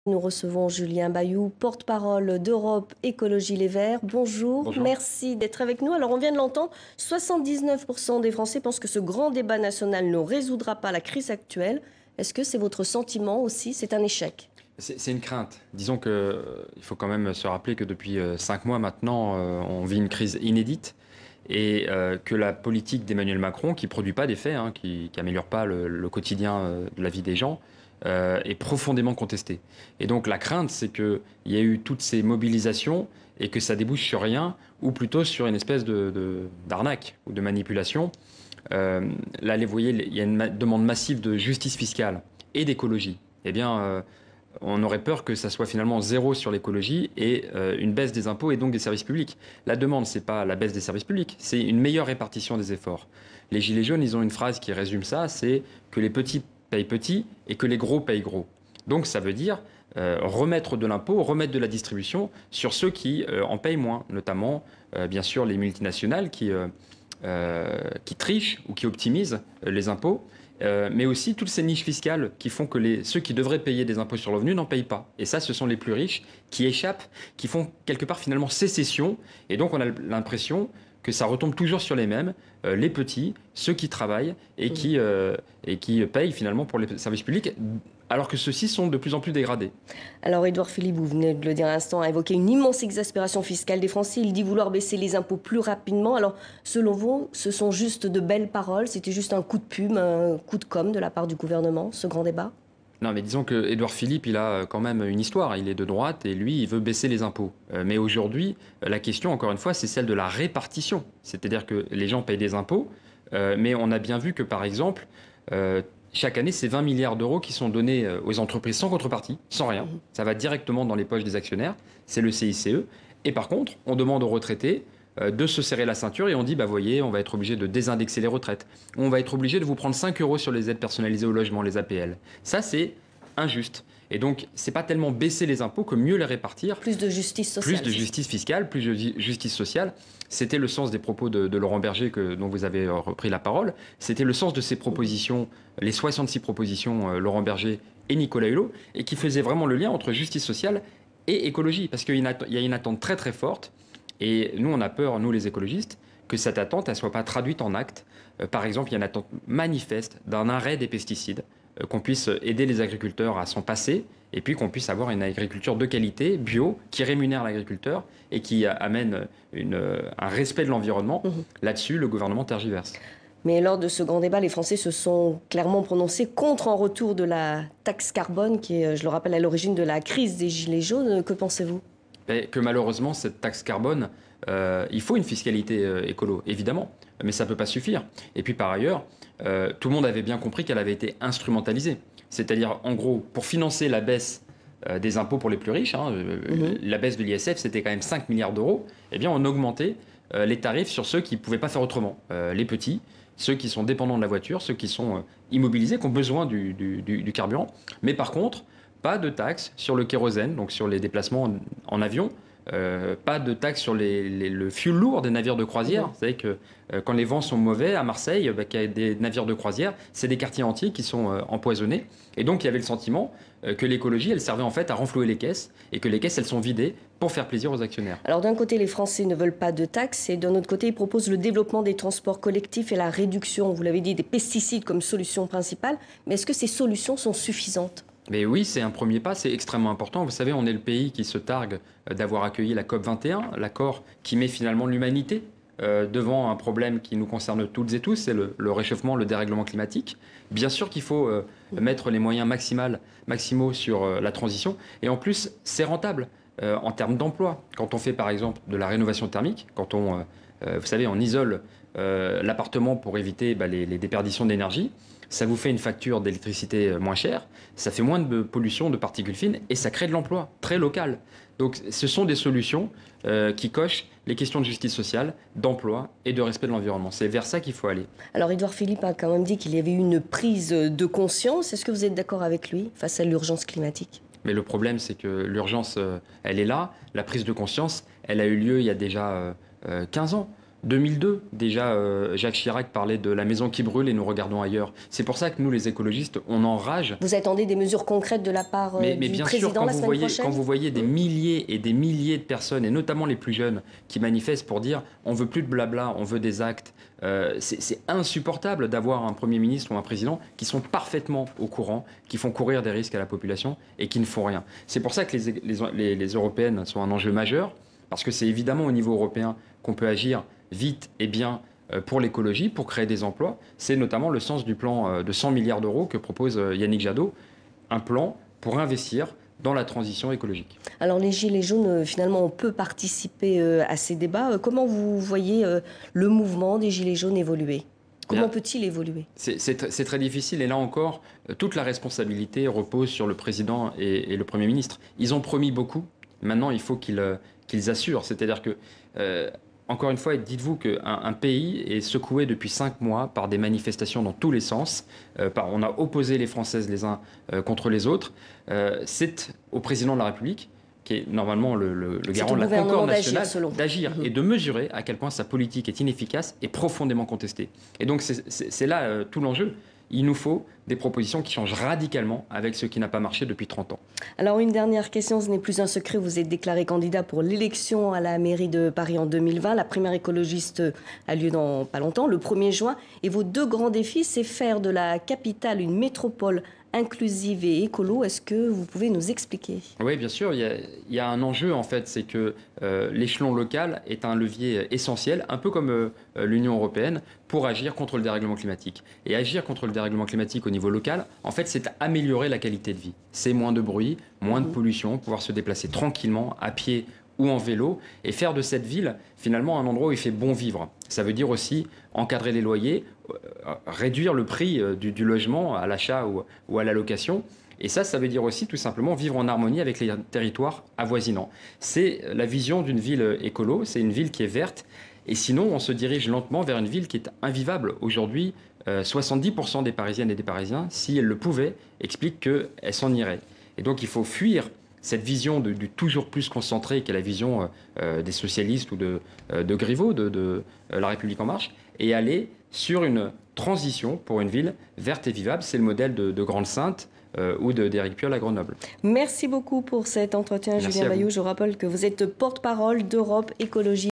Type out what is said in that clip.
Nous recevons Julien Bayou, porte-parole d'Europe Écologie Les Verts. Bonjour, Bonjour. merci d'être avec nous. Alors on vient de l'entendre, 79% des Français pensent que ce grand débat national ne résoudra pas la crise actuelle. Est-ce que c'est votre sentiment aussi? C'est un échec? C'est une crainte. Disons que il faut quand même se rappeler que depuis 5 mois maintenant, on vit une crise inédite et que la politique d'Emmanuel Macron, qui produit pas d'effets, hein, qui améliore pas le quotidien de la vie des gens, est profondément contestée. Et donc la crainte, c'est qu'il y a eu toutes ces mobilisations et que ça débouche sur rien, ou plutôt sur une espèce d'arnaque ou de manipulation. Là, vous voyez, il y a une demande massive de justice fiscale et d'écologie. Eh bien, on aurait peur que ça soit finalement zéro sur l'écologie et une baisse des impôts et donc des services publics. La demande, c'est pas la baisse des services publics, c'est une meilleure répartition des efforts. Les Gilets jaunes, ils ont une phrase qui résume ça, c'est que les petits payent petit et que les gros payent gros. Donc ça veut dire remettre de l'impôt, remettre de la distribution sur ceux qui en payent moins, notamment bien sûr les multinationales qui trichent ou qui optimisent les impôts. Mais aussi toutes ces niches fiscales qui font que ceux qui devraient payer des impôts sur le revenu n'en payent pas. Et ça, ce sont les plus riches qui échappent, qui font quelque part finalement sécession. Et donc on a l'impression que ça retombe toujours sur les mêmes, les petits, ceux qui travaillent et qui payent finalement pour les services publics, alors que ceux-ci sont de plus en plus dégradés. Alors Édouard Philippe, vous venez de le dire à l'instant, a évoqué une immense exaspération fiscale des Français. Il dit vouloir baisser les impôts plus rapidement. Alors selon vous, ce sont juste de belles paroles? C'était juste un coup de pub, un coup de com' de la part du gouvernement, ce grand débat? Non, mais disons que Édouard Philippe, il a quand même une histoire. Il est de droite et lui, il veut baisser les impôts. Mais aujourd'hui, la question, encore une fois, c'est celle de la répartition. C'est-à-dire que les gens payent des impôts, mais on a bien vu que, par exemple, chaque année, c'est 20 milliards d'euros qui sont donnés aux entreprises sans contrepartie, sans rien. Ça va directement dans les poches des actionnaires. C'est le CICE. Et par contre, on demande aux retraités de se serrer la ceinture et on dit, bah voyez, on va être obligé de désindexer les retraites. On va être obligé de vous prendre 5 euros sur les aides personnalisées au logement, les APL. Ça, c'est injuste. Et donc, c'est pas tellement baisser les impôts que mieux les répartir. Plus de justice sociale. Plus de justice fiscale, plus de justice sociale. C'était le sens des propos de Laurent Berger dont vous avez repris la parole. C'était le sens de ces propositions, les 66 propositions Laurent Berger et Nicolas Hulot, et qui faisaient vraiment le lien entre justice sociale et écologie. Parce qu'il y a une attente très très forte. Et nous, on a peur, nous les écologistes, que cette attente ne soit pas traduite en actes. Par exemple, il y a une attente manifeste d'un arrêt des pesticides, qu'on puisse aider les agriculteurs à s'en passer, et puis qu'on puisse avoir une agriculture de qualité, bio, qui rémunère l'agriculteur et qui amène un respect de l'environnement. Là-dessus, le gouvernement tergiverse. Mais lors de ce grand débat, les Français se sont clairement prononcés contre un retour de la taxe carbone, qui est, je le rappelle, à l'origine de la crise des Gilets jaunes. Que pensez-vous? Que malheureusement, cette taxe carbone, il faut une fiscalité écolo, évidemment, mais ça ne peut pas suffire. Et puis par ailleurs, tout le monde avait bien compris qu'elle avait été instrumentalisée. C'est-à-dire, en gros, pour financer la baisse des impôts pour les plus riches, hein, la baisse de l'ISF, c'était quand même 5 milliards d'euros, eh bien on augmentait les tarifs sur ceux qui ne pouvaient pas faire autrement. Les petits, ceux qui sont dépendants de la voiture, ceux qui sont immobilisés, qui ont besoin du carburant. Mais par contre, pas de taxe sur le kérosène, donc sur les déplacements en avion. Pas de taxe sur le fuel lourd des navires de croisière. Vous savez que quand les vents sont mauvais à Marseille, qu'il y a des navires de croisière, c'est des quartiers entiers qui sont empoisonnés. Et donc il y avait le sentiment que l'écologie, elle servait en fait à renflouer les caisses et que les caisses, elles sont vidées pour faire plaisir aux actionnaires. Alors d'un côté, les Français ne veulent pas de taxes et d'un autre côté, ils proposent le développement des transports collectifs et la réduction, vous l'avez dit, des pesticides comme solution principale. Mais est-ce que ces solutions sont suffisantes? Mais oui, c'est un premier pas, c'est extrêmement important. Vous savez, on est le pays qui se targue d'avoir accueilli la COP 21, l'accord qui met finalement l'humanité devant un problème qui nous concerne toutes et tous, c'est le réchauffement, le dérèglement climatique. Bien sûr qu'il faut mettre les moyens maximaux sur la transition. Et en plus, c'est rentable en termes d'emploi. Quand on fait par exemple de la rénovation thermique, quand vous savez, on isole l'appartement pour éviter les déperditions d'énergie, ça vous fait une facture d'électricité moins chère, ça fait moins de pollution de particules fines et ça crée de l'emploi très local. Donc ce sont des solutions qui cochent les questions de justice sociale, d'emploi et de respect de l'environnement. C'est vers ça qu'il faut aller. Alors Édouard Philippe a quand même dit qu'il y avait eu une prise de conscience. Est-ce que vous êtes d'accord avec lui face à l'urgence climatique? Mais le problème, c'est que l'urgence, elle est là. La prise de conscience, elle a eu lieu il y a déjà 15 ans. 2002, déjà, Jacques Chirac parlait de la maison qui brûle et nous regardons ailleurs. C'est pour ça que nous, les écologistes, on enrage. Vous attendez des mesures concrètes de la part Mais du bien président sûr, quand la vous semaine voyez, prochaine? quand vous voyez des milliers et des milliers de personnes, et notamment les plus jeunes, qui manifestent pour dire on veut plus de blabla, on veut des actes, c'est insupportable d'avoir un Premier ministre ou un président qui sont parfaitement au courant, qui font courir des risques à la population et qui ne font rien. C'est pour ça que les européennes sont un enjeu majeur, parce que c'est évidemment au niveau européen qu'on peut agir vite et bien pour l'écologie, pour créer des emplois. C'est notamment le sens du plan de 100 milliards d'euros que propose Yannick Jadot, un plan pour investir dans la transition écologique. Alors les Gilets jaunes, finalement, on peut participer à ces débats. Comment vous voyez le mouvement des Gilets jaunes évoluer? Comment peut-il évoluer? C'est très difficile et là encore, toute la responsabilité repose sur le président et le Premier ministre. Ils ont promis beaucoup, maintenant il faut qu'ils assurent. C'est-à-dire que, encore une fois, dites-vous qu'un pays est secoué depuis 5 mois par des manifestations dans tous les sens. On a opposé les Françaises les uns contre les autres. C'est au président de la République, qui est normalement le garant de la concorde nationale, d'agir et de mesurer à quel point sa politique est inefficace et profondément contestée. Et donc c'est là tout l'enjeu. Il nous faut des propositions qui changent radicalement avec ce qui n'a pas marché depuis 30 ans. Alors une dernière question, ce n'est plus un secret, vous êtes déclaré candidat pour l'élection à la mairie de Paris en 2020. La primaire écologiste a lieu dans pas longtemps, le 1er juin. Et vos deux grands défis, c'est faire de la capitale une métropole inclusive et écolo. Est-ce que vous pouvez nous expliquer? Oui, bien sûr. Il y a un enjeu, en fait, c'est que l'échelon local est un levier essentiel, un peu comme l'Union européenne, pour agir contre le dérèglement climatique. Et agir contre le dérèglement climatique au niveau local, en fait, c'est améliorer la qualité de vie. C'est moins de bruit, moins de pollution, pouvoir se déplacer tranquillement, à pied ou en vélo, et faire de cette ville, finalement, un endroit où il fait bon vivre. Ça veut dire aussi encadrer les loyers, réduire le prix du logement à l'achat ou à la location. Et ça veut dire aussi tout simplement vivre en harmonie avec les territoires avoisinants. C'est la vision d'une ville écolo, c'est une ville qui est verte. Et sinon, on se dirige lentement vers une ville qui est invivable. Aujourd'hui, 70% des Parisiennes et des Parisiens, si elles le pouvaient, expliquent qu'elles s'en iraient. Et donc il faut fuir cette vision du toujours plus concentré, qui est la vision des socialistes ou de Griveaux, de La République En Marche, et aller sur une transition pour une ville verte et vivable. C'est le modèle de Grande-Synthe ou d'Éric Piolle à Grenoble. Merci beaucoup pour cet entretien, Julien Bayou. Je rappelle que vous êtes porte-parole d'Europe Écologie.